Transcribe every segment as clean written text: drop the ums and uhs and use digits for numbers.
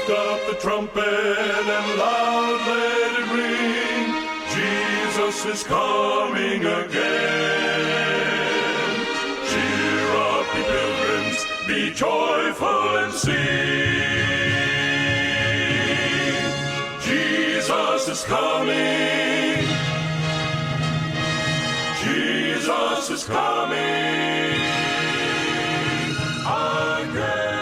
Lift up the trumpet and loud let it ring. Jesus is coming again. Cheer up, ye pilgrims, be joyful and sing. Jesus is coming. Jesus is coming again.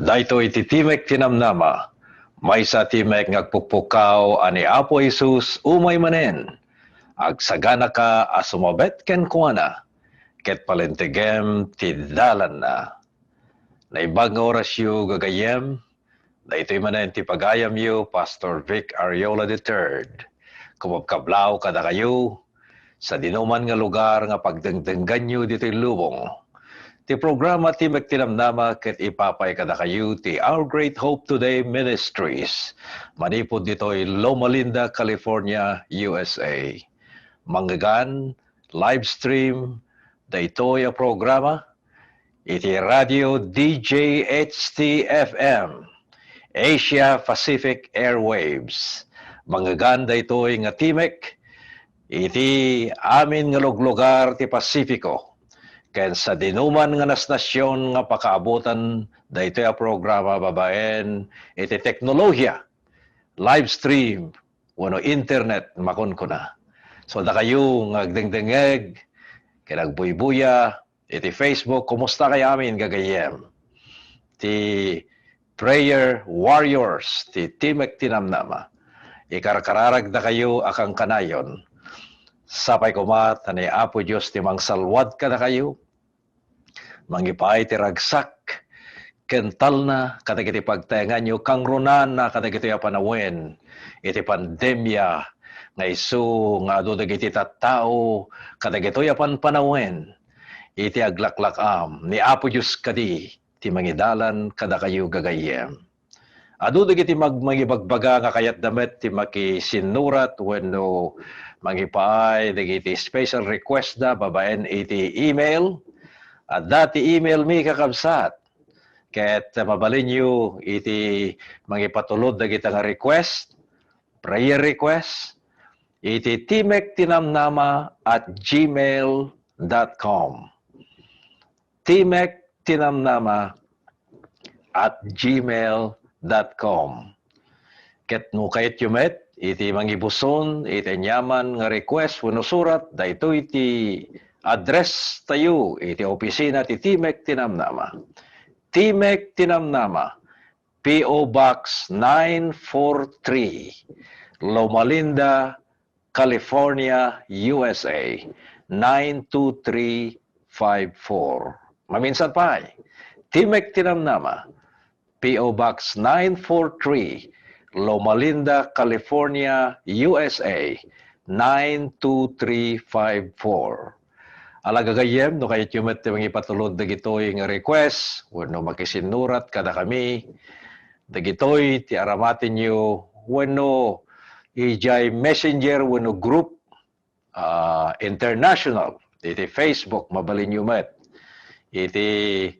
Daytoy iti Timek Tinamnama, may sa Timek ngagpukpukaw ani Apo Jesus umay manen. Agsagana ka asumabet ken kuana, ket palentegem ti dalan na. Naibag nga orasyo gagayem, daytoy manen ti pagayam yu Pastor Vic Ariola III. Kumabkablaw kada kayo, sa dinuman nga lugar nga pagdengdenggan yu dito'y lubong. Ti programa Timek Tinamnama ket ipapay kada kayo ti Our Great Hope Today Ministries. Manipod dito'y Loma Linda, California, USA. Manggagan, live stream, daytoy a programa, iti Radio DJHT-FM, Asia Pacific Airwaves. Manggagan daytoy nga Timek, iti amin nga luglugar ti Pasifiko. Ken sa dinuman nga nasnasyon nga pakaabutan daytoy a programa babaen iti teknolohiya, live stream, wano internet makon ko na. So da kayo ngagdengdengeg, kinagbuy-buya, iti Facebook, kumusta kayo amin gagayem? Ti Prayer Warriors, ti Timek Tinamnama. Ikarkararag da kayo akang kanayon. Sapay kumat, ni Apo Diyos ti mangsalwad ka na kayo. Mangipay ti ragsak, kental na, katagiti pagtayangan nyo, kang runan na katagiti panawen, iti pandemya, nga isu, nga dudagiti tattao, katagito yapan panawen, iti aglaklakam, ni Apo Diyos kadi, ti mangidalan kada kayo gagayem. Dagiti magmangibagbaga nga kayat damet, ti makisinurat, wenno mangipaay, dagiti special request da, babaen iti email, at dati email mi kakabsat. Ket mabalin nyo iti mangipatulod dagiti nga request, prayer request, iti timektinamnama@gmail.com. timektinamnama@gmail.com. Ket no kayat yumet, iti mangibuson, iti nyaman nga request, wano surat, dayto iti address tayo, iti opisina ti Timek Tinamnama. Timek Tinamnama, P.O. Box 943, Loma Linda, California, USA, 92354. Maminsan pa, Timek Tinamnama, P.O. Box 943, Loma Linda, California, USA, 92354. Alagagayem, no kayat yumet yung ipatulod dagitoy nga request, wano makisinurat kada kami, dagitoy ti aramatin nyo, wano ijay messenger, wano group, international, iti Facebook, mabalin yumet, iti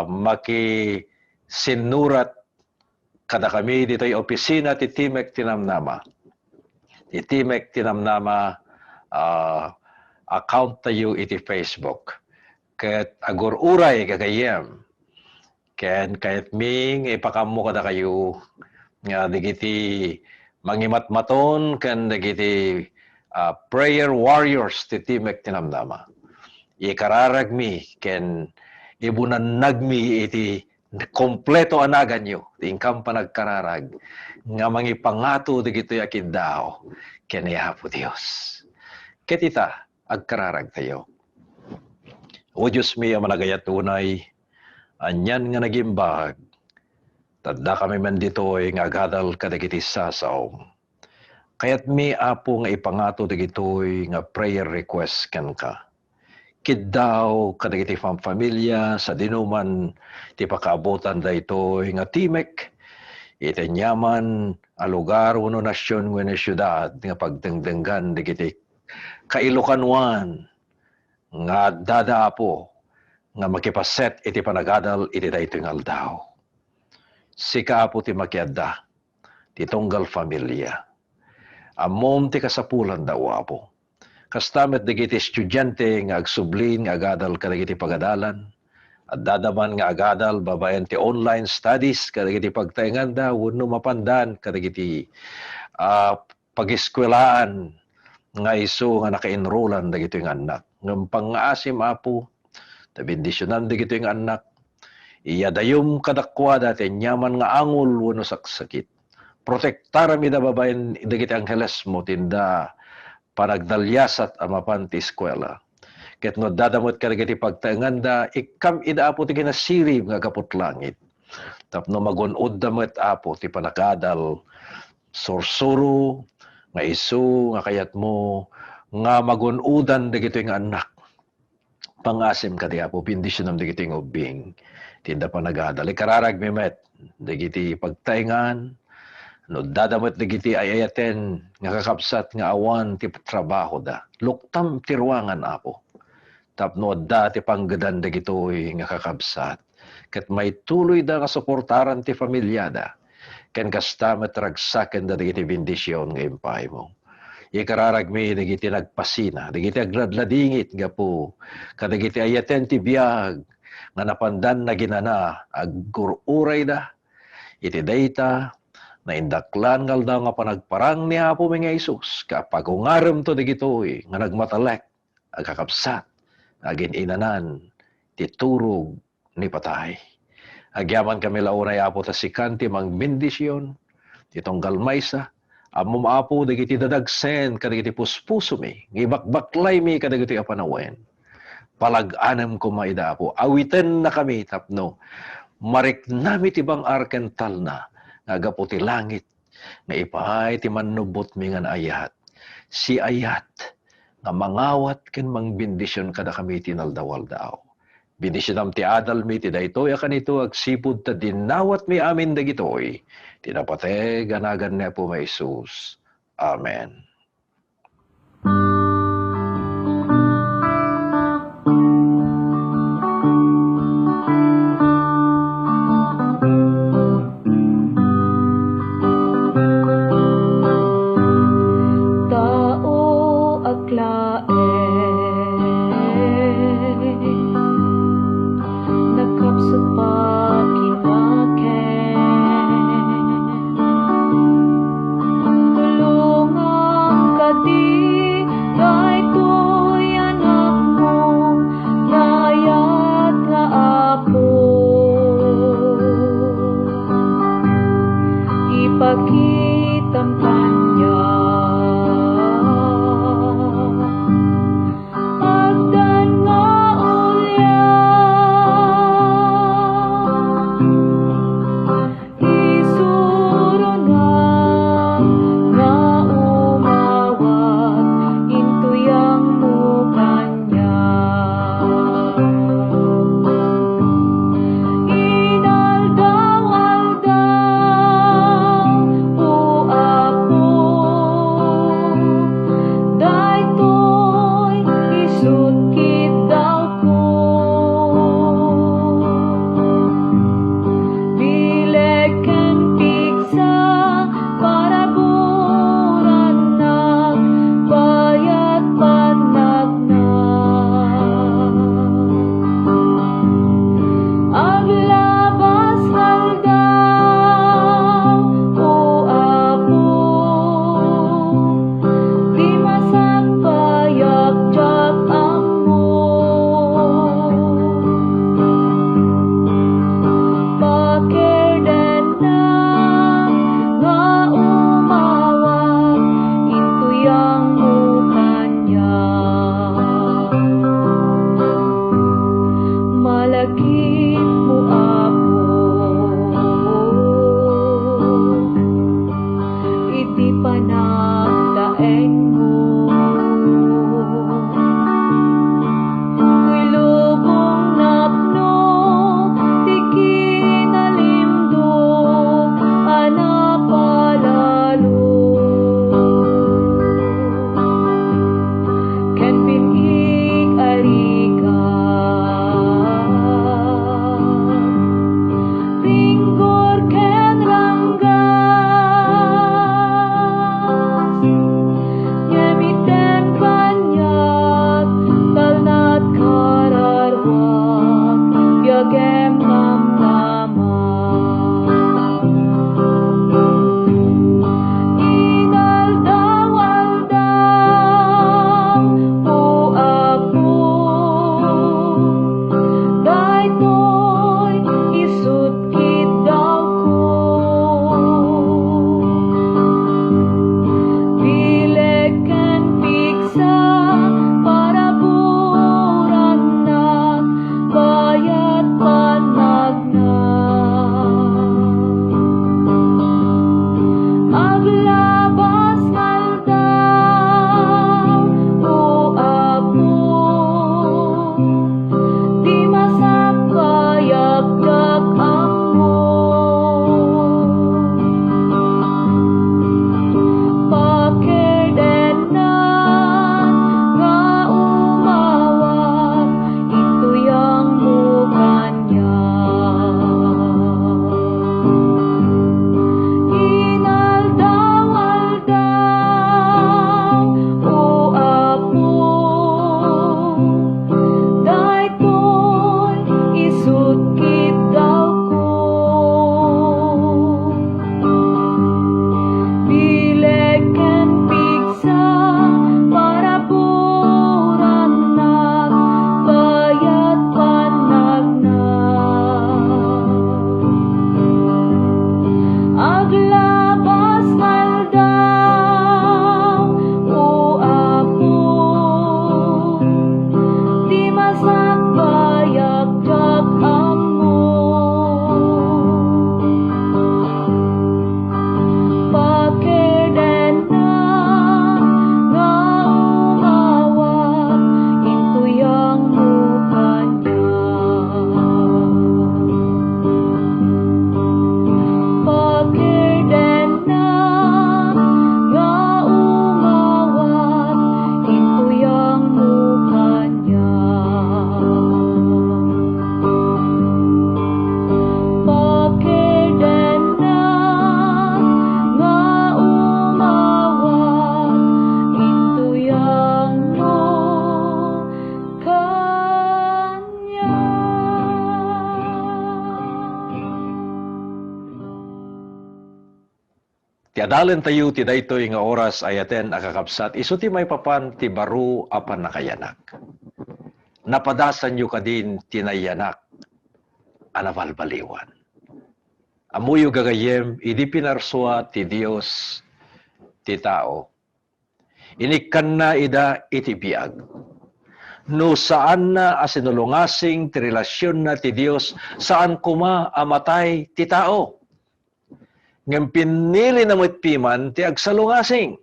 makisinurat kada kami dito'y opisina ti Timek Tinamnama. Ti Timek Tinamnama account tayo iti Facebook. Ket agur-uray gagayem. Ken kahit ming ipakamu kada kayo nga digiti mangimatmaton ken digiti prayer warriors ti Timek Tinamnama. Ikararag mi ken ibunan nagmi iti kompleto anagan nyo, tingkam panagkararag, nga mangipangato digito yakindao, kaniyapo Diyos. Ketita, agkararag tayo. O Diyos mi, managayat unay, anyan nga nagimbag, tadda kami man dito'y nga agadal kadagiti sasaw. Kaya't mi apo nga ipangato digito'y nga prayer request ken ka. Kiddaw kadagiti pamilya sa dinuman ti pakaabutan daytoy nga Timek iti nyaman a lugar uno nasyon wenno syudad nga pagdengdenggan digiti kailukanwan nga dadaapo nga makipaset iti panagadal iti daytoy nga aldaw. Sika Apo ti makiadda, ti tunggal familia. Ammom ti kasapulan daw Apo. Kastamet digiti estudyante nga agsublin nga agadal kadagiti pagadalan, at dadaman nga agadal babayan ti online studies kadagiti pagtaenganda wenno mapandan kadagiti pag-eskwelaan nga isu nga naka-enrollan dagiti nga anak. Ngem pangaasim Apo, ta bendisyonan dagiti nga anak, iyadayom kadakwada ti nyaman nga angol wenno saksakit. Protektar mi da babayan dagiti angheles mo tinda panagdalyasat amapan ti eskwela. Ket no dadamot kadagiti pagtaenganda, ikam ida Apo ti kinasirib nga kaput langit. Tapno magunod damet Apo ti panagadal sursuro nga isu nga kayat mo nga magunudan dagiti nga anak. Pangasim kadi Apo bendisyonan dagiti nga ubing tinda panagadal. Ikararag mi met dagiti pagtaengan no dadamot dagiti ayayaten nga kakabsat nga awan ti trabaho da. Luktam ti ruangan Apo. Tapno da ti panggadan dagitoy nga kakabsat. Ket may tuloy da nga suportaran ti pamilyada. Ken kastamet ragsaken da dagiti bendisyon nga impay mo. Ikararag mi dagiti nagpasina, dagiti agladladingit nga po, kadagiti ayaten ti biag nga napandan na ginana aggururay da. Iti dayta na indaklan ngal daw nga panagparang ni Apo mi nga Isus kapag ungarem to dagitoy nga nagmatalek agkakabsat agin inanan ti turog ni patay. Agyaman kami launay Apo ta sikanti mang bendisyon ti tunggal maysa amom Apo dagiti dadagsen kadagiti puspuso mi ngibakbaklay mi kadagiti apanawen. Palag-anem ko maida Apo awiten na kami tapno mariknami ti bang arkental na agapo ti langit nga ipahay ti manubot mi ngan ayat. Si ayat nga mangawat ken mangbendisyon kada kami tinaldawal daaw. Bendisyon ti adal mi ti daytoy kanito agsipud ta dinawat mi amin dagitoy. Tinapate ganagan ni Apo may Isus. Amen. Tao aglaeng nakapsat pakiwaken tulungan adalan tayo ti daytoy nga oras ayaten akakabsat iso ti may papan ti baro apan nakayanak. Napadasan nyo ka din tinayanak anabalbaliwan. Amuyo gagayem idi pinarswa ti Dios ti tao. Inikan na ida iti biag. No saan na asinulungasing ti relasyon na ti Dios saan kuma amatay ti tao. Ngem pinili na piman ti agsalungasing.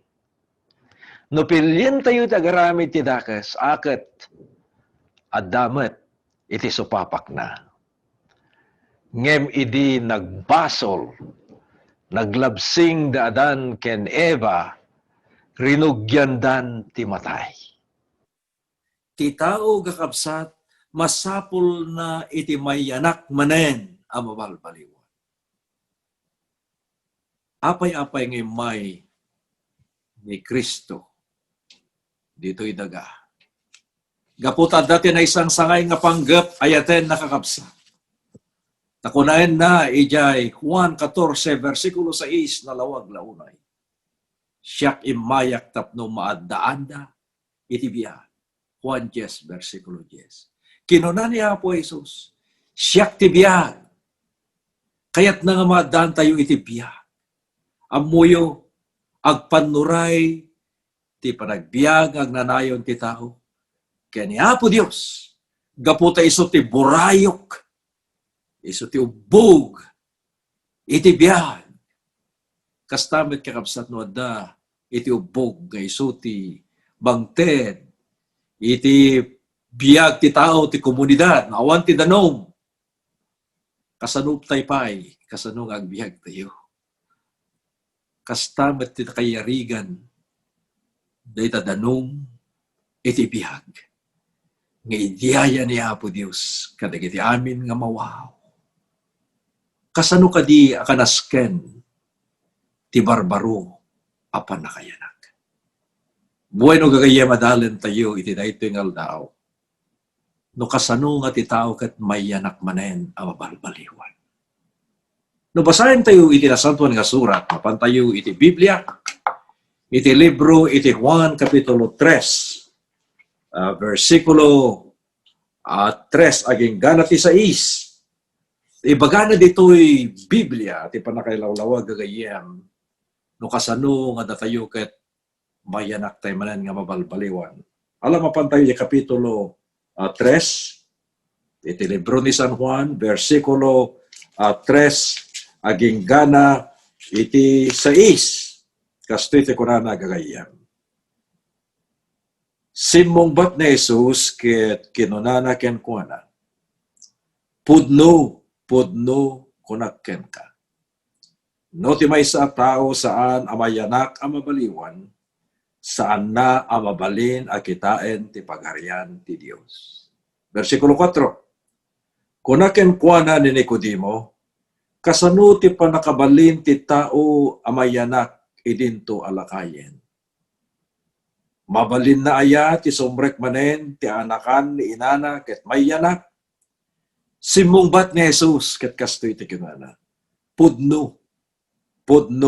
No pilyen tayo ti agaramid ti dakas, aket at damet iti supapak na. Ngem idi nagbasol, naglabsing daadan ken Eva, rinugyandan ti matay. Ti tao kakabsat, masapul na iti mayanak manen ang mabalbaliwan. Apay-apay ngay may ni Kristo dito'y daga. Gaputad dati na isang sangay nga panggap ayaten nakakabsat. Nakunain na ijay Juan 14 versikulo 6 na lawag launay. Siyak imayak tapno maaddaanda iti biya. Juan 10 versikulo 10. Kinunan niya po Jesus, siyak ti biyag. Kaya't nga maadaan tayo iti biyag. Amuyo, agpanuray, ti panagbiag, agnanayon ti tao. Kaya niya po Diyos, gaputa iso ti burayok, iso ti ubog, iti biyag. Kastamit kakabsat no da, iti ubog, iso ti bangted, iti biyag ti tao, ti komunidad, awan ti danom. Kasanop taypay, kasanong agbiag tayo. Kastamet ti kayarigan, dahi danom, iti biyag. Nga idiyaya ni Apo Diyos, kadag iti amin nga mawaw. Kasano kadi akanasken, ti barbaro, apan nakayanak. Bueno gagaya madalen tayo, iti dayto yung aldaw. No kasano nga ti tao kat mayanak manen, amabalbaliwan. No basahin tayo iti nasantuan nga surat, mapan tayo iti Biblia, iti libro, iti Juan Kapitulo 3, versikulo 3, aging gana ti 6. Ibagana dito'y Biblia, iti panakailawlawag gagayem, no kasano nga datayo ket mayanak tayo manen nga mabalbaliwan. Alam mapan tayo iti Kapitulo 3, iti libro ni San Juan, versikulo 3, aging gana iti 6. Kasto iti kunana gagayam. Simong bat na Jesus ket kinunana ken kuana. Pudno kunak ken ka. No ti maysa a tao saan amayanak amabaliwan, saan na amabalin a kitaen ti pagharian ti Dios. Versikulo 4. Kunaken kuana ni Nicodemo, kasano ti panakabalin ti tao amayanak idinto alakayen. Mabalin na aya ti sumrek manen ti anakan ni inana ket mayanak. Simungbat ni Jesus ket kastoy ti kinana. Pudno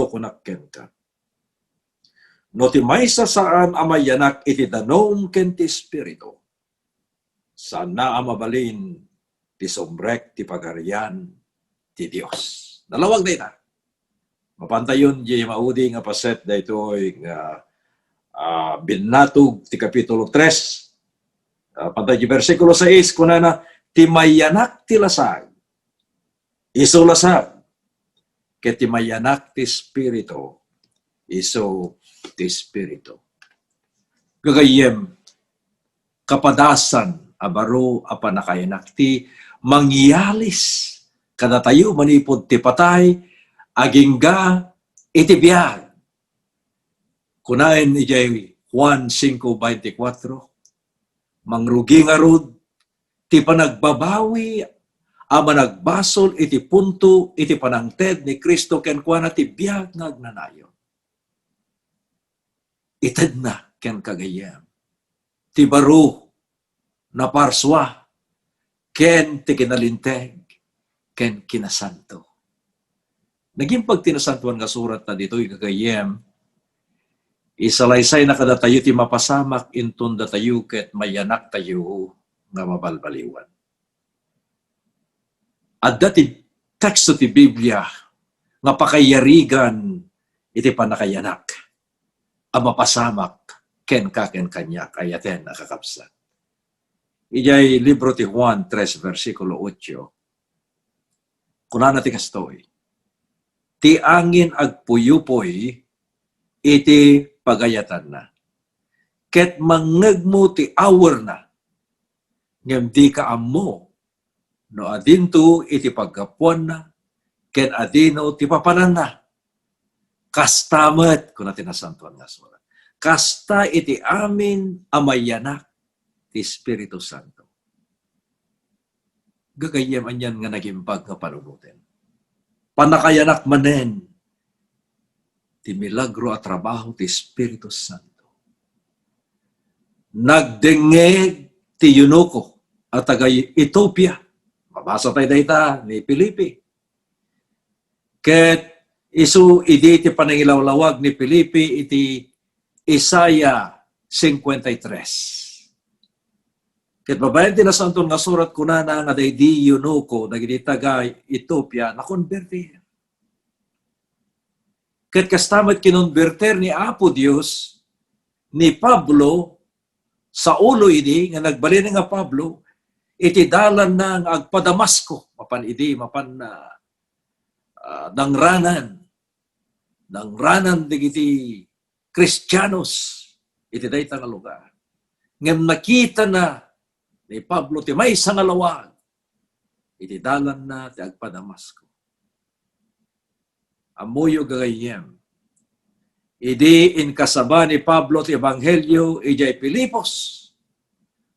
kunakken ka. No ti maysa saan amayanak iti danom ken ti espiritu. Saan na amabalin ti sumrek ti pagarian ti Dios. Dalawag data. Mapantayon di maudi nga paset daytoy nga binatog ti Kapitulo 3. Pantay di versikulo 6 kunana ti mayanak ti lasag. Iso lasag. Ket ti mayanak ti espiritu. Iso ti espiritu. Gagayem kapadasan abaro apa nakayanak ti mangyalis kada tayo manipod ti patay, agingga iti biyag. Kunain ijay Juan 5:24, mangrugi nga rod, ti panagbabawi, ama nagbasol iti punto, iti panangted ni Kristo ken kuana ti biyag nga agnanayon. Ited na ken kagayam. Ti baro na parswa, ken ti kinalinteg, ken kinasanto. Naging pagtinasantuan nga surat na dito, ikagayem, isalaysay na kada tayo ti mapasamak intun da tayo ket mayanak tayo nga mabalbaliwan. At dati teksto ti Biblia nga pakayarigan iti panakayanak ang mapasamak ken kanya kayaten nakakapsat. Ijay libro ti Juan 3 versikulo 8. Kunana ti kastoy. Ti angin agpuyupoy iti pagayatan na. Ket mangegmo ti hour na. Ngem di ka ammo no adinto iti paggapuan na ken adino ti papanan na. Kastamet kuna tinasantuan nga surat. Kasta iti amin amayanak ti Espiritu Santo. Gagayem anyan nga nagimpag nga panunutin. Panakayanak manen ti milagro at trabaho ti Espiritu Santo. Nagdengeg ti Eunuco at taga Ethiopia. Mabasa tayo dayta ni Filipi. Ket isu idi ti panangilawlawag ni Filipi iti Isaiah 53. Ket babayan ti nasanton nga surat kunana nga daydi Eunuco dagiti taga Ethiopia nakonbertir. Ket kastamat kinonverter ni Apo Dios ni Pablo sa ulo idi nga nagbalin nga Pablo iti dalan na nga agpa Damasco mapan idi mapan nangranan digiti Kristiyanos iti dayta nga lugar. Ngem nakita na ni Pablo ti maysa nga lawag iti dalan na ti agpa Damasco. Amuyo gagayem. Idi inkasaba ni Pablo ti Ebanghelyo ijay Pilipos.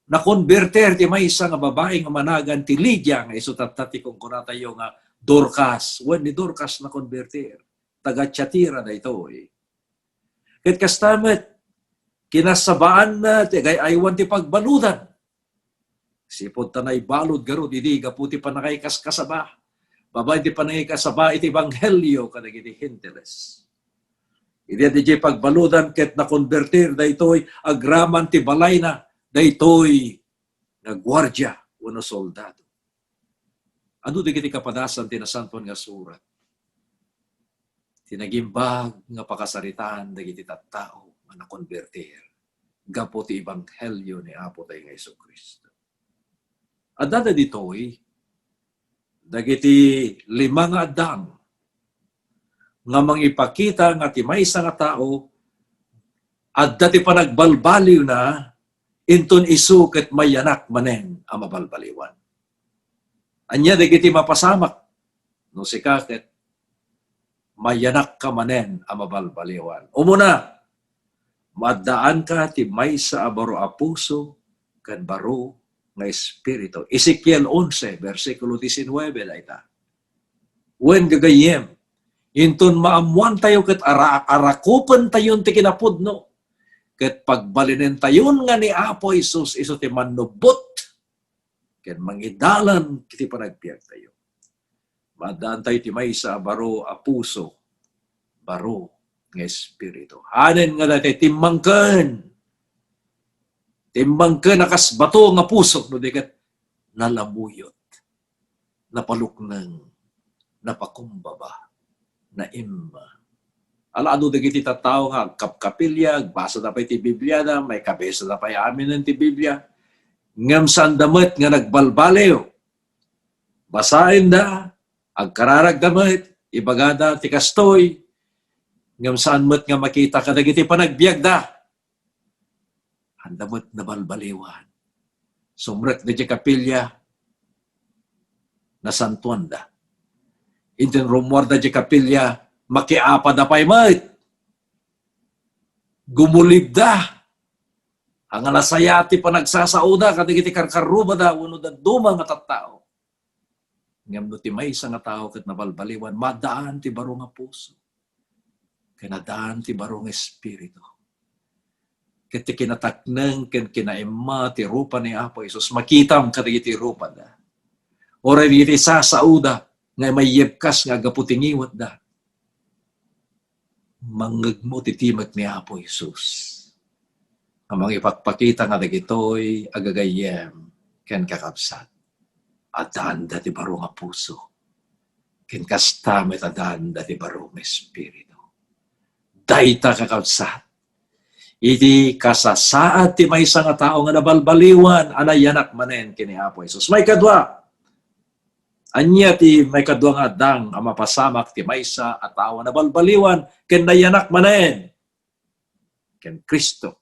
Nakonverter ti maysa nga babae nga managan ti Lydia nga isutatati kung kunatayo nga Dorcas. When ni Dorcas nakonverter. Taga Tiatira na ito eh. Ket kastamet kinasabaan na ti gayaywan ti pagbaludan. Sipod tanay balod garod idi gaputi panakay kaskasaba. Babay ti panay kasaba iti Ebanghelyo kadagiti Hintiles. Idi di pagbaludan ket nakonvertir daytoy agraman ti balay na daytoy nga gwardiya wenno soldado. Ano digiti kapadasan ti nasanton nga surat. Tinagimbag nga pakasaritaan dagiti tattao nga nakonvertir. Gapo ti Ebanghelyo ni Apo tayo nga Jesucristo. At dada ditoy dagiti 5 nga addang nga mangipakita nga ti maysa nga tao at dati pa nagbalbaliw na inton isu ket mayanak manen ang mabalbaliwan. Anya dagiti mapasamak no sikaket mayanak ka manen ang mabalbaliwan. Umuna, maddaan ka ti maysa a baro a puso ken baro nga espiritu. Ezekiel 11 versikulo 19 dayta. Wen gagayem inton maamuan tayo ket arakupen tayon ti kinapudno. Ket pagbalinen tayon nga ni Apo Hesus isu ti manubot ken mangidalan kiti panagbiag tayo. Madaan tayo ti maysa baro a puso, baro nga espiritu. Hanen nga dati timmangken. Timmangken akas bato nga puso no diket nalamuyot, napaluknang, napakumbaba, naimma. Alaano dagiti tattao nga kapkapilya, basa na pa iti Biblia na, may kabesa na pa amin ng ti Biblia. Ngam sandamet nga nagbalbalew. Basahin da, agkararag damit, ibagada ti kastoy, ngam saan met nga makita ka dagiti panagbiag da. Andamot na balbaliwan. Sumrek na di kapilya, nasantuan da. Intin rumwar da di kapilya, makiapa da pa'y mat. Gumulib da. Ang alasayati pa nagsasauda, kadigiti karkaruba da, uno da dumang nga tattao. Ngam no ti maysa nga tao ket nabalbaliwan, madaan ti baro nga puso. Kanadaan ti baro nga espiritu. Ket ti kinatakneng ken kinaimma ti rupa ni Apo Hesus, makitam kadigiti rupa da. Ora diti sasauda nga may yebkas nga gaputingiwat da. Mangagmo titimak ni Apo Jesus. Ang mga ipagpakita nga dagitoy agagayem ken kakabsat. Adan dati baro nga puso. Ken kasta met adan dati baro nga espiritu. Dayta kakabsat. Iti kasasaad ti maysa nga tao nga nabalbaliwan anayanak manen kini Apo Jesus. May kadwa. Anya ti may kadwa nga dang ang mapasamak ti maysa a tao nga nabalbaliwan ken nayanak manen ken Kristo.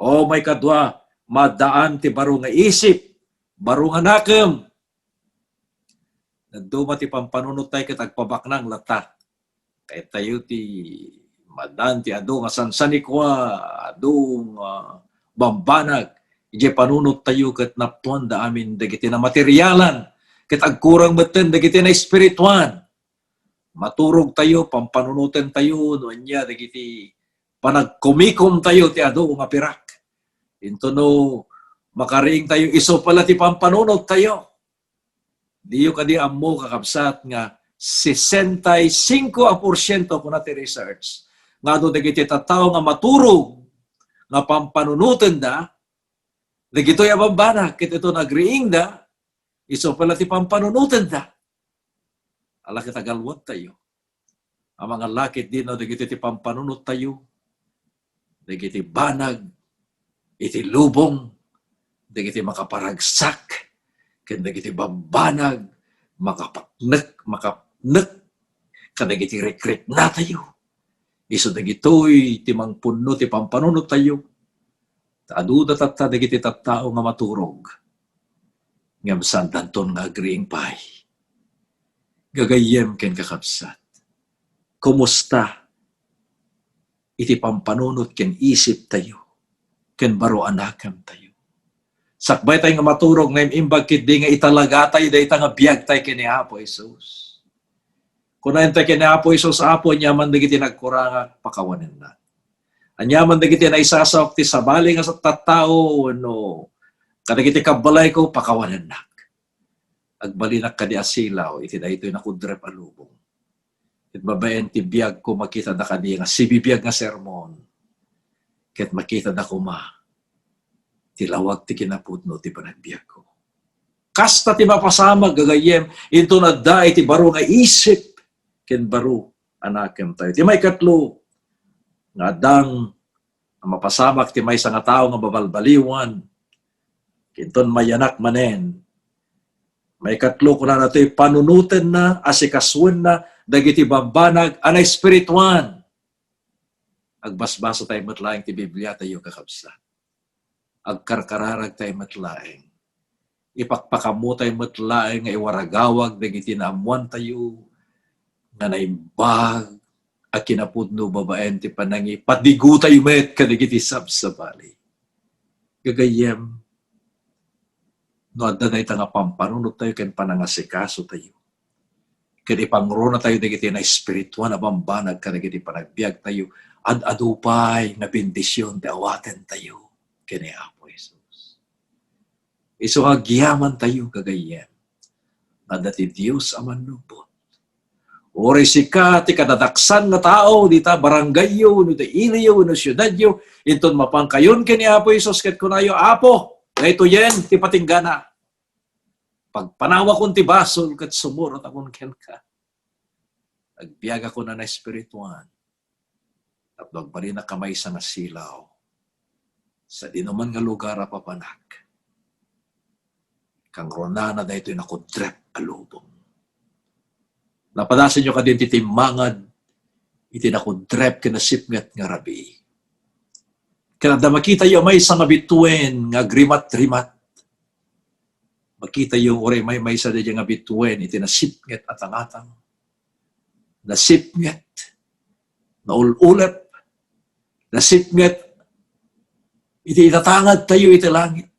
O may kadwa madaan ti baro nga isip, baro nga nakem. Nagduma ti pampanunot tayo katagpabaknang lata. Kaya tayo ti madan ti ado nga sansanikwa, ado nga bambanag. Ije panunot tayo kat naptuan da amin dagiti na materialan. Kat agkurang meten dagiti na espirituan. Maturog tayo, pampanunutan tayo, no anya dagiti panagkumikom tayo ti ado nga pirak. Into no, makariing tayo, iso pala ti pampanunot tayo. Diyo kadi ammo kakabsat nga 65% ko na ti research. Nga do dagiti tattao nga maturog nga pampanunutan da, dagitoy abambana, kit ito nagriing da, iso pala ti pampanunutan da. Ala kitagalwat tayo. Ang mga lakit din na dagiti ti pampanunot tayo, dagiti banag, iti lubong, dagiti makaparagsak, ken dagiti bambanag, makapaknek, kadagiti rekret na tayo. Iso dagitoy ti mangpunno ti pampanunot tayo. Aduda tatta dagiti tattao nga maturog. Ngam sandanton nga agriing pay. Gagayem ken kakabsat. Kumusta iti pampanunot ken isip tayo. Ken baro anakam tayo. Sakbay tayo nga maturog ngayon imbag kidi nga italaga tayo dahita nga biyag tayo kini Apo Jesus. Kung na tayo kini Apo Jesus, Apo, anyaman dagiti nagkuranga, pakawanin na. Anyaman dagiti na isasok ti sabali nga sa tattao, no, kadagiti kabalay ko, pakawanin na. Agbalinak ka di asilaw, iti na ito'y nakudrep alubong. At babayan ti biyag ko, makita na ka di nga sibibiyag nga sermon. Ket makita na ko tilawag ti kinapudno ti panagbiag ko. Kasta ti mapasamag gagayem, into na da iti baro nga isip, ken baro anakem tayo. Ti may katlo, nga dang mapasamak ti may nga tao nga babalbaliwan, kinton mayanak manen. May katlo ko na nato'y panunutin na, asikaswan na, dagiti bambanag, anay spirituan. Agbasbasa tayo matlaing ti Biblia tayo kakabsa. Agkarkararag tayo matlaing. Ipakpakamu tayo matlaing nga iwaragawag dagiti naamuan tayo nga naimbag at kinapudno babaen ti panangi patigu tayo met kadagiti sabsabali. Gagayem no adda na ita nga pampanunot tayo ken panangasikaso tayo. Ken ipangro na tayo dagiti na espirituan na bambanag kadagiti panagbiag tayo. Ad-adupay na bendisyon ti awaten tayo kini Apo Jesus. Iso hagyaman tayo kagayem na dati Diyos aman lubot. Ori sika ti kadadaksan na tao dita baranggayo, no ti iliyo, no siyudadyo, inton mapangkayon kini Apo Jesus ket kunayo Apo, dayto yen ti patinggana. Pagpanawa kon ti basol ket sumurot akon ken ka. Agbiag ako na espirituan. At nagbali na kamay sa nasilaw sa dinuman nga lugar a papanak. Kang ronana da ito'y nakudrep alubong. Napadasan nyo ka din titimangad, iti nakudrep kinasipngat nga rabi. Kaya makita yung may isang abituen nga grimat-rimat. Makita yung ore may sa din nga abituen, iti nasipngat at angatang. Nasipngat, naululep, nasipngat, iti itatangad tayo iti langit.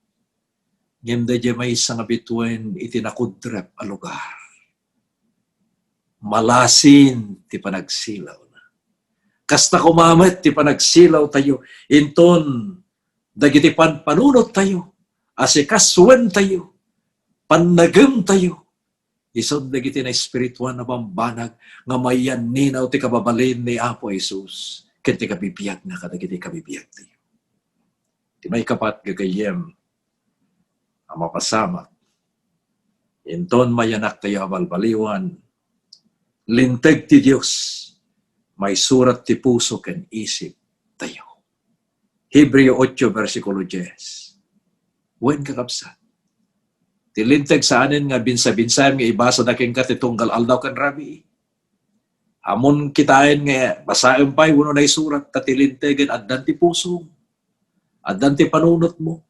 Ngem da may isang abituen, iti nakudrep a lugar. Malasin, ti panagsilaw na. Kasta kumamet, ti panagsilaw tayo. Inton, dagiti panunot tayo. Asikaswan tayo. Pannagem tayo. Isod na iti na espirituan na bambanag nga mayan ninaw ti kababalin ni Apo Jesus. Ken ti kabibiyag na kadagiti kabibiyag tayo. Ti may kapat gagayem ang mapasamak. Inton mayanak tayo abalbaliwan. Linteg ti Diyos. May surat ti puso ken isip tayo. Hebreo 8 versikulo 10. Wen kakabsat. Tilinteg sa anin nga binsa-binsan nga ibasa na king katitunggal aldaw kan rabi. Amon kitain nga basaen pa'y uno na surat tatilintegen addan ti puso. Addan ti panunot mo.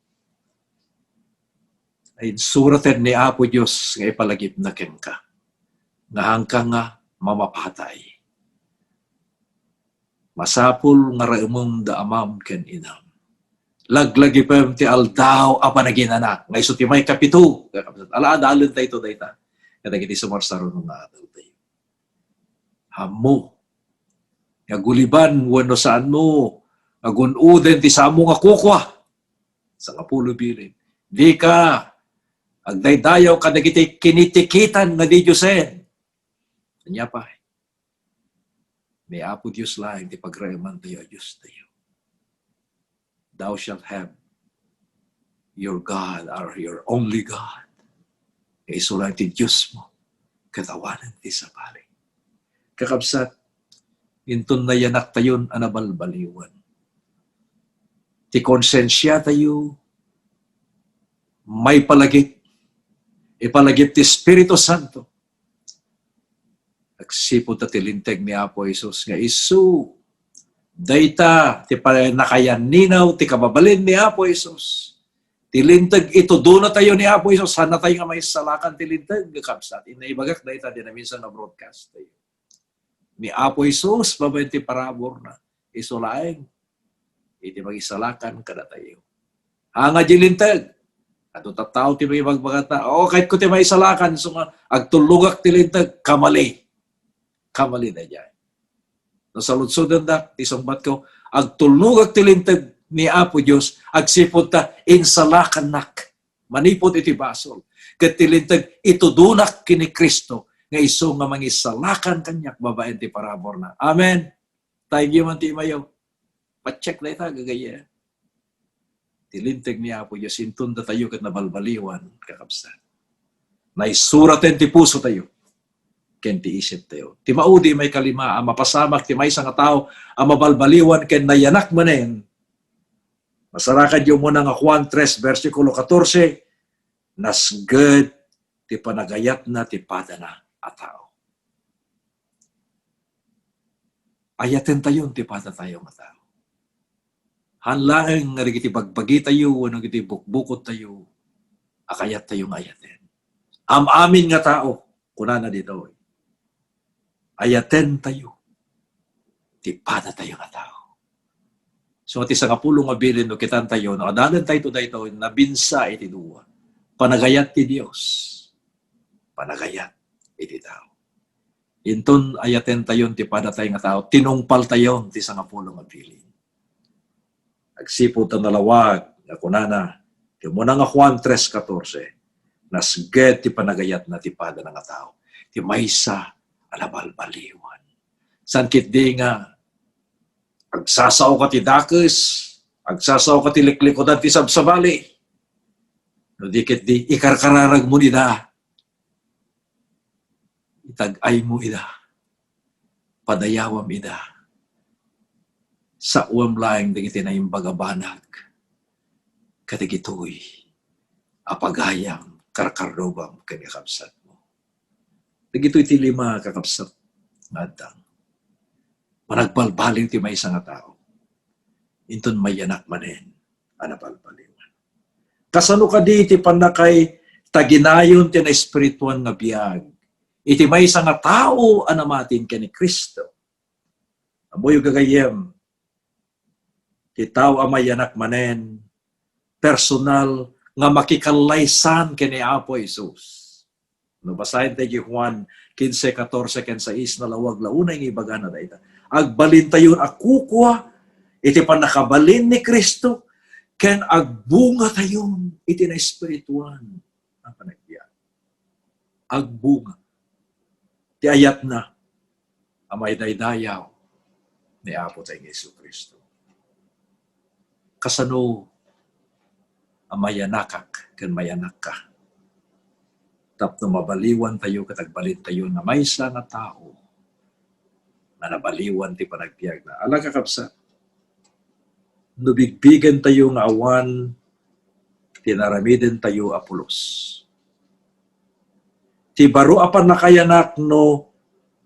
Ay suraten ni Apo Diyos nga ipalagip na ken ka. Nga hangkang nga mamapatay. Masapul nga raimong da amam ken inam. Laglagi pa ti aldaw apa naginanak. Nga iso ti may kapito. Alaadalon tayo ito dayta. Kaya kiti sumarsaro nung adal tayo. Hamo. Nga guliban wano saan mo. Nga gunuden ti samo nga kukwa. Sa kapulo bilin. Di ka. Agdaydayaw ka nagiti kinitikitan nga di Diyosen. Kanya pa. May Apo Diyos lang ti pagrayaman tayo Diyos tayo. Thou shalt have your God or your only God. Isulat ti Diyos mo. Katawanan ti sapali. Kakabsat, inton na yanak tayon anabalbaliwan. Ti konsensya tayo, may palagip. Ipalagip ti Espiritu Santo. Nagsipod ta tilinteg ni Apo Jesus nga isu. Dayta, ti nakayan ninaw, ti kababalin ni Apo Jesus. Tilintag ito, doon na tayo ni Apo Jesus. Sana tayo nga may salakan tilintag. Kapsat, inaibagak dayta, din na minsan na broadcast tayo. Ni Apo Jesus, babay ti parabor na. Isulaeng, iti mag-isalakan kada tayo. Hanga dilintag. At tataw ti may magbagat na, kahit ko ti may isalakan, so nga, agtulugak tilintag, kamali. Kamali na dyan. No, sa lutsudan da, isangbat ko, agtulugak tilintag ni Apo Diyos, agsipod ta, insalakan-nak. Manipod iti basol. Kat tilintag, itudunak kini Kristo, nga iso nga mangisalakan kanyak, babaen ti parabor na. Amen. Tayo man ti mayo. Pa-check na ita, gagaya. Tilintag ni Apo Diyos, intun da tayo kat nabalbaliwan, kakabsan. Naisuraten ti puso tayo. Ken ti isip tayo. Ti maudi may kalima, ang mapasamak, ti may isang tao, ang mabalbaliwan, ken nayanak manen. Masarakan yung muna nga Juan 3, versikulo 14, nasged ti panagayat na ti pada na a tao. Ayaten tayo, ti pada tayo nga tao. Hanlaeng nga iti bagbagi tayo, ano iti bukbukot tayo, akayat tayo nga ayaten. Amin nga tao, kunana dito, ayaten tayo, ti pada tayo nga tao. So, iti sa kapulong mabilin, no, kitan tayo, no, adalan tayo dito, nabinsa iti duwa. Panagayat ti Diyos. Panagayat iti tao. Inton ayaten tayo, ti pada tayo nga tao, tinungpal tayo, ti sa kapulong mabilin. Agsipod ang nalawag, na kunana, yung muna nga Juan 3:14, nasged ti panagayat na ti pada na nga tao. Ti maysa, alabalbaliwan. San kitdi nga, agsasaw ka ti dakes, agsasaw ka ti liklikodan ti sabsabali. No di kitdi, ikarkararag mo nida. Itagay mo ida. Padayawam ida. Sa uwam laing digiti na yung bagabanag. Katigitoy, apagayam, karkarobam, kanyakapsat mo. Digito'y ti lima kakapsat ngadang. Managbalbaling ti may isang tao. Inton may yanak manen, anabalbaliwan. Kasano ka di iti panakay taginayon ti na espirituan nga biyag. Iti may isang tao anamatin ka ni Kristo. Amoy gagayem, ti tao amay yanak manen, personal nga makikalaysan kini Apo Jesus. No, basahin tayo Juan 15:14 ken 6 na lawag launay nga ibaga na dayta. Agbalin tayon akukwa iti panakabalin ni Kristo ken agbunga tayon iti na espirituan ang panagbiag. agbunga. Ti ayat na amay daydayaw ni Apo tayong Yesu Kristo. Kasano amayanakak ken mayanak ka. Tapno mabaliwan tayo katagbalin tayo na maysa nga tao na nabaliwan ti panagbiag na. Alang kakabsa, nubigbigan tayo nga awan, tinaramiden tayo Apolos. Ti baro apan nakayanak no,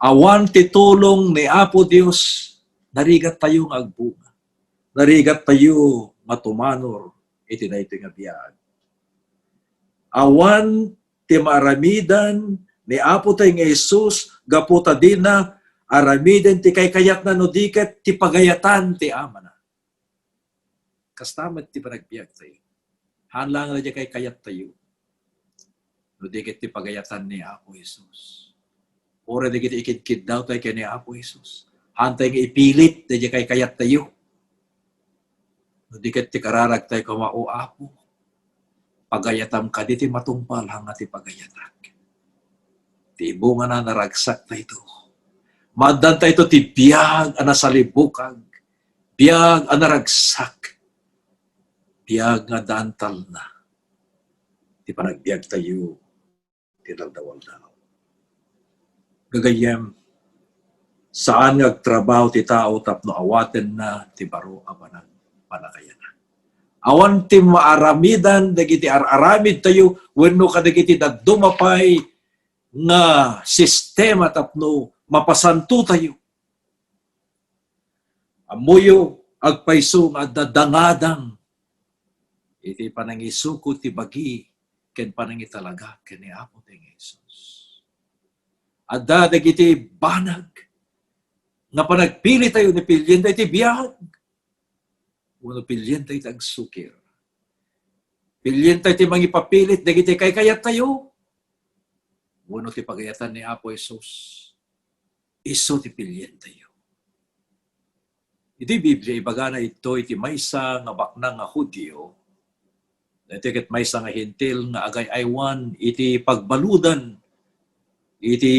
awan ti tulong ni Apo Dios, narigat tayo nga agbunga. Narigat tayo matumanor, iti na ito nga biyag. Awan ti maramidan ni Apo tayong Jesus, gaputa din na aramiden ti kayat na no diket ti pagayatan ti ama na. Kastamat ti panagbiag tayo. Hanlang na di kayat tayo. No diket ti pagayatan ni Apo Jesus. Ora di kita ikid-kid daw tayo kay ni Apo Jesus. Hantay nga ipilit di kayat tayo. No diket ti kararag tayo kumao Apo. Pagayatam ka di ti matumpal hanga ti pagayatak. Ti bunga na naragsak na ito. Madan tayo ito ti biyag ana salibukag. Biyag ana ragsak. Biyag nga dantal na. Ti panagbiag tayo. Ti daldawal daw. Gagayem, saan nagtrabaho ti tao tapno awaten na ti baro abanang panakayanan. Awan ti maaramidan, dagiti aramid tayo, wenno kadagiti dagdumapay nga sistema tapno mapasanto tayo. Amuyo agpaiso nga dadangadang iti panangisuko ti bagi ken panangitalaga ken ni Apo tayong Jesus. Adda dagiti banag nga panagpili tayo ni pilyen tayo ti biyag. Uno pilyen tayo ti agsukir. Pilyen tayo ti mangipapilit dagiti kayat tayo. Uno ti pagayatan ni Apo Jesus. Iso ti pilyen tayo. Iti Biblia ibagana ito iti maysa nga baknang nga Hudyo. Iti ket maysa nga hintil nga agay aywan iti pagbaludan iti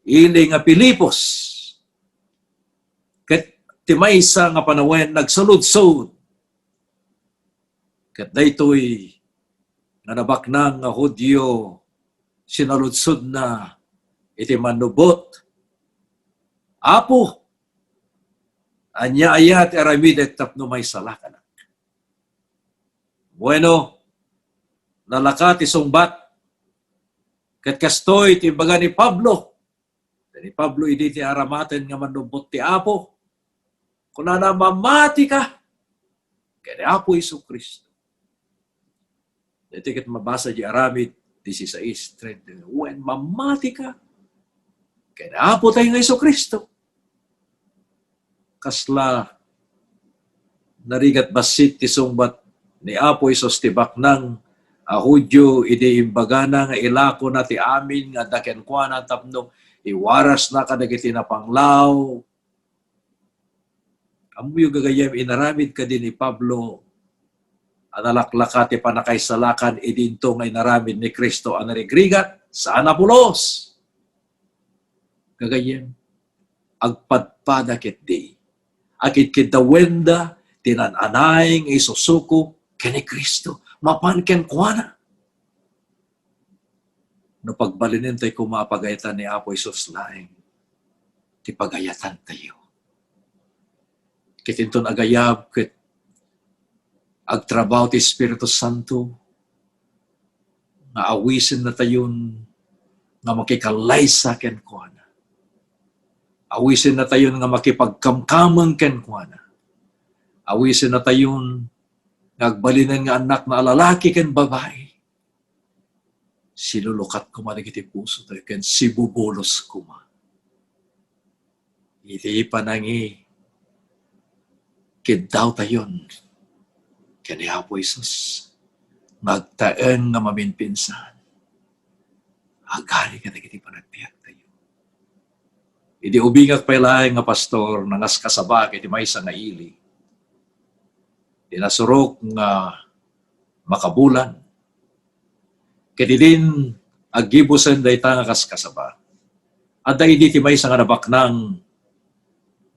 ili nga Pilipos. Ket ti maysa nga panawen nagsaludsod. Ket daytoy nga nabaknang nga Hudyo sinaludsod na iti manubot. Apo, anya ayat aramidet tapno may salakanak. Bueno, nalaka ti sungbat. Ket kastoy ti baga ni Pablo. Ni Pablo idi ti aramaten nga manubot ti Apo. Kunana mamati ka. Kaya Apo Isu Kristo. Iti ket mabasa di aramid 16:30. When mamati ka. Kaya Apo tayo nga Isu Kristo. Kasla narigat basit ti sungbat ni Apo Isus ti baknang Hudyo idi imbagana nga ilako na ti amin nga dakenkwana tapno iwaras na kadagiti na panglaw. Amuyo gagayem inaramid ka din ni Pablo analaklaka ti panakaisalakan idinto nga inaramid ni Kristo anarigrigat sa Apolos. Gagayem agpadpada ket di akit kitawenda tinananay nga isusuko kani Kristo mapan ken kuana. No pagbalinin tayo kumapagayatan ni Apo Isus laeng ti pagayatan tayo. Kitinton agayab ket agtrabaho ti Espiritu Santo nga awisin na tayon nga makikalaysa ken kuana. Awisin na tayon nga makipagkamkamang ken kuana. Awisin na tayon ngagbalinan nga anak na lalaki ken babae. Silulukat ko managiti puso tayo ken sibubulos ko ma. Iti panangi kidaw tayon ken ni Apo Isus magtaen nga maminpinsan. Agari ka nagiti panagbiag tayo. Idi ubingak pailaeng nga pastor nangas kasabak iti maysa nga ili. Dinasurok nga makabulan. Kiti din agibusen dayta nga kaskasaba. At dahil di may sa nga nabaknang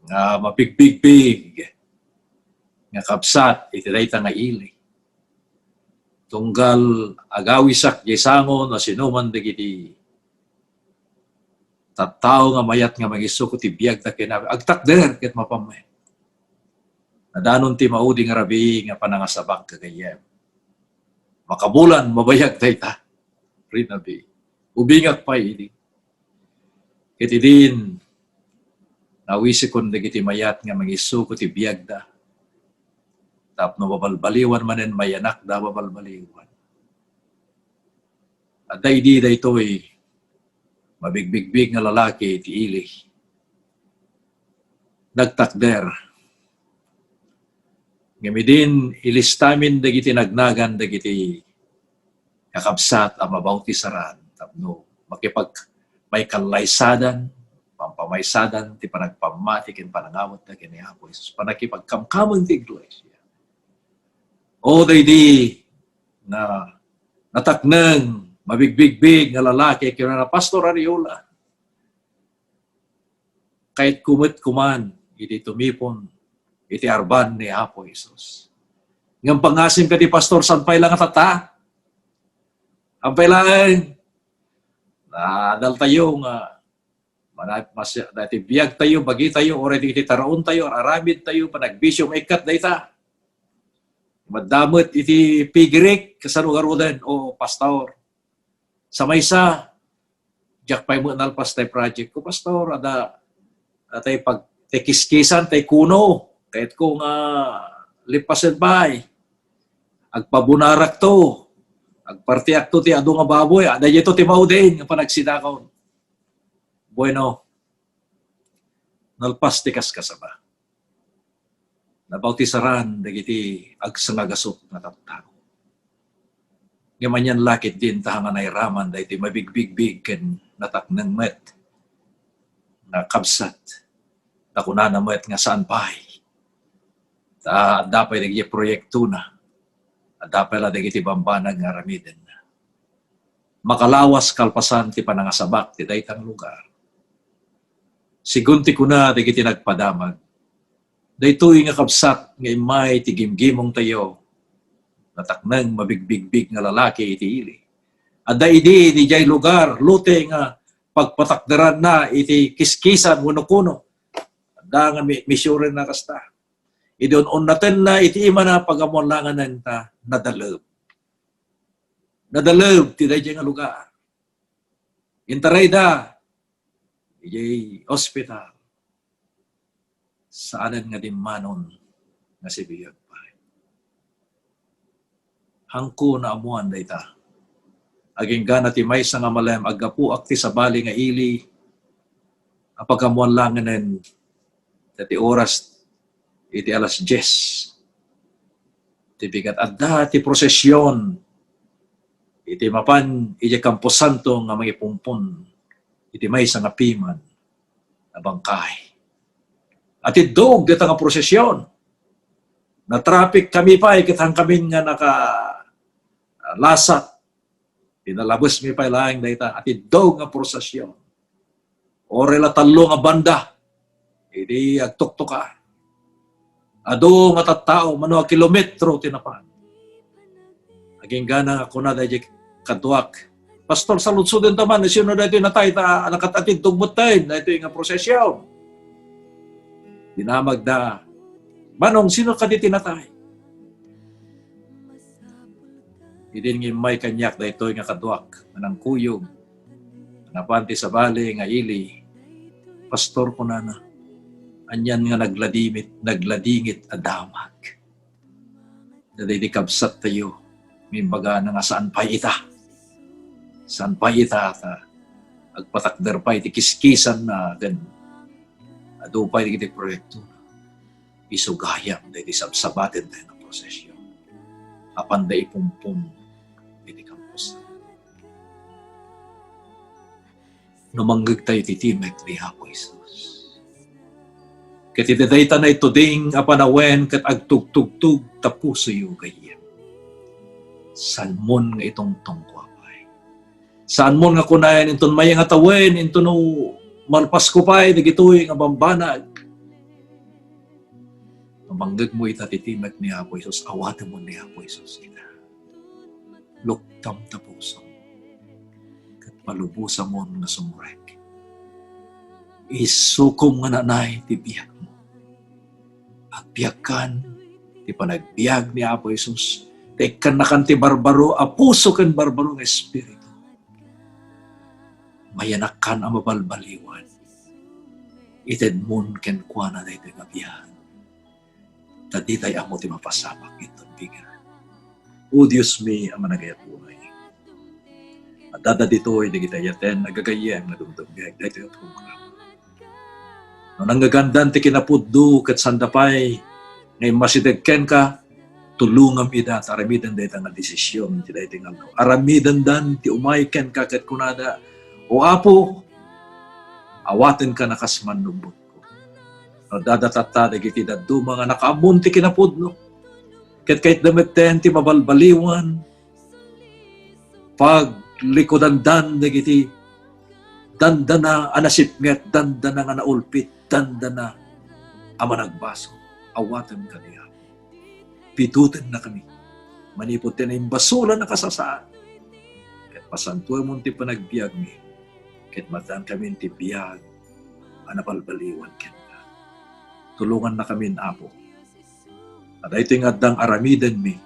nga mapigbig-big nga kapsat iti dayta nga ili. Tunggal agawisak jaysangon na sinuman dagiti tattao nga mayat nga magisukot ti biyag ta kinabi agtakder ket mapamay. Nadanon ti maudi nga rabi nga panangasabak kagayem. Makabulan mabayag dayta. Rinabi. Ubingak pa ini. Ket idin nawisikon dagiti mayat nga magisukot ti biyag da. Tapno babalbaliwan manen mayanak da babalbaliwan. At daydi daytoy mabigbigbig nga lalaki ti ili. Nagtakder. Ngamidin ilistamin dagiti nagnagan dagiti kakabsat a mabawtisaran tapno makipag may kalaysadan pampamaysadan ti panagpamati ken panangawat da ken ni Apo Jesus panakipagkamkameng ti iglesia. O daydi na natakneng mabigbigbig nga lalaki kaya na Pastor Ariola. Kahit kumit kuman, iti tumipon, iti arban ni Apo Jesus. Ngam pangasim ka di Pastor, sanpay lang at tata. Ampay lang, nadal tayo nga, dati biyag tayo, bagi tayo, o iti taraon tayo, aramid tayo, panagbisyo, maikat dayta. Madamot iti pigirik, kasarugarudan, o Pastor. Sa maysa, jak pa'y mo nalpas tayo project ko, Pastor, ada tayo pag tekiskisan, tayo kuno, kahit kung lipasin pa'y, agpabunarak to, agpartiak to ti ado nga baboy, ada ito ti maudin, nga panagsidakaw. Bueno, nalpas ti kaskasaba. Nabautisaran, dagiti agsangagasot na tattao. Ngaman yan lakit din tahangan ay raman dahil mabig-big-big ken nataknang met na kabsat na kunana met nga saan pa'y dapay naging proyekto na dapay la dagiti bambanag nga ramiden makalawas kalpasan ti panangasabak ti daytang lugar sigunti ko na dagiti nagpadamag daytoy nga kabsat nga imay ti gimgimong tayo nataknang mabigbigbig nga lalaki iti ili. Adda idi di jay lugar, lute nga pagpatakdaran na iti kiskisan kuno. Adda nga misyuren na kasta. Idon natin na iti ima na pagamulangan ng ta nadalab. Nadalab ti jay nga lugar. Intaray da, iti hospital. Saanan nga dimmanon nga si biyag. Hangko na amuan dayta. Aging gana ti may nga malem agapu akti sa bali nga ili apagamuan langanen dati oras iti alas 10. Ti bigat adda ti prosesyon iti mapan iti Campo Santo nga mga ipumpon iti may nga piman na bangkay. At idog dito nga prosesyon na traffic kami pa ikitang kami nga lasat. Pinalabos mi pa lang dayta at idog nga prosesyon. Orela talo nga banda. Idi agtuktuka. Ado nga tattao mano a kilometro tinapan. Aging gana ako na dayjek katuak. Pastor sa lutsuden taman sino dayto natay ta nakatatid tugmot tayo dayto nga prosesyon. Dinamag da manong sino ka di tinatay? Idin nga may kanyak da ito nga kaduak, manang kuyog, napanti sa bali nga ili, Pastor ko na anyan nga nagladingit adamag. Daday di kabsat tayo, mimbaga na nga saan pa ita. Saan pa ita, agpatakder pa iti kiskisan na, then, ado pa iti proyekto na. Isugayam, dahi di sabsabatin tayo ng prosesyon. Apan da ipumpum, iti kampus. Numanggag tayo titimek ni Apo Jesus. Ket itidayta na ito ding apanawen ket agtugtugtug tapuso yu gayem. Salmon nga itong tungkwapay. Saan mo nga kunayan inton may nga tawen, inton no malpas ko pa, digitoy nga bambanag. Mamanggag mo ita titimek ni Apo Isus, awatan mo ni Apo Isus kita. Luktam tapusan mo. Kat palubusan mo nga sumurek. Isukom nga nanay ti biyak mo. At biyakan, ti panagbiag ni Apo Isus, tekan na kan ti barbaro, apuso kan barbaro nga espiritu. Mayanakan ang mabalbaliwan. Ited mon ken kuana na ito nga biyak. Tadi tayo amo ti mapasamak ito bigan. O Diyos mi, ang managayat buhay. At dada dito ay digitayaten, nagagayang na dumdumgag. Dito yung program. No nanggagandan ti kinapuddo kat sandapay, ngay masidagken ka, tulungam ida, at aramidan dito nga desisyon, ti dito nga aramidan dan, ti umayken ka kat kunada, o Apo, awaten ka nakasman lubot. No, dadatata, dagiti daddo, mga nakaamunti kinapudno. Kahit damit ti mabalbaliwan, paglikodan dan, dagiti dandana anasipnget, dandana nga naulpit, dandana ama nagbaso. Awatan ka niya. Pitutin na kami. Manipot na yung basura na kasasaan. Kahit pasantuan mo ti panagbiag mi, kahit mataan kami ti biyag, anabalbaliwan ka. Tulungan na kami, Apo. At ito yung adang aramidan mi.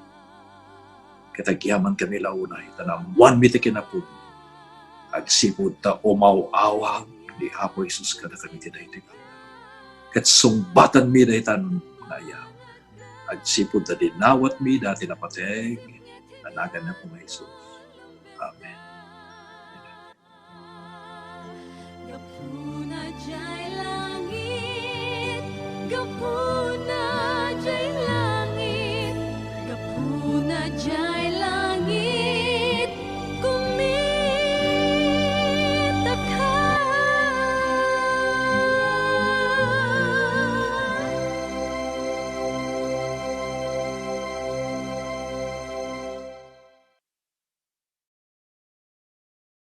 Katagyaman kami launay. Tanamuan mi ti kinapod. Agsipod ta umaw-awag ni Apo Isus kada kami tinaytig. Kat sumbatan mi dahitan ngayaw. Agsipod ta dinawat mi dati napateg. Anagan na po nga Isus. Amen. Gapuna jay langit, gapuna jay langit, gapuna jay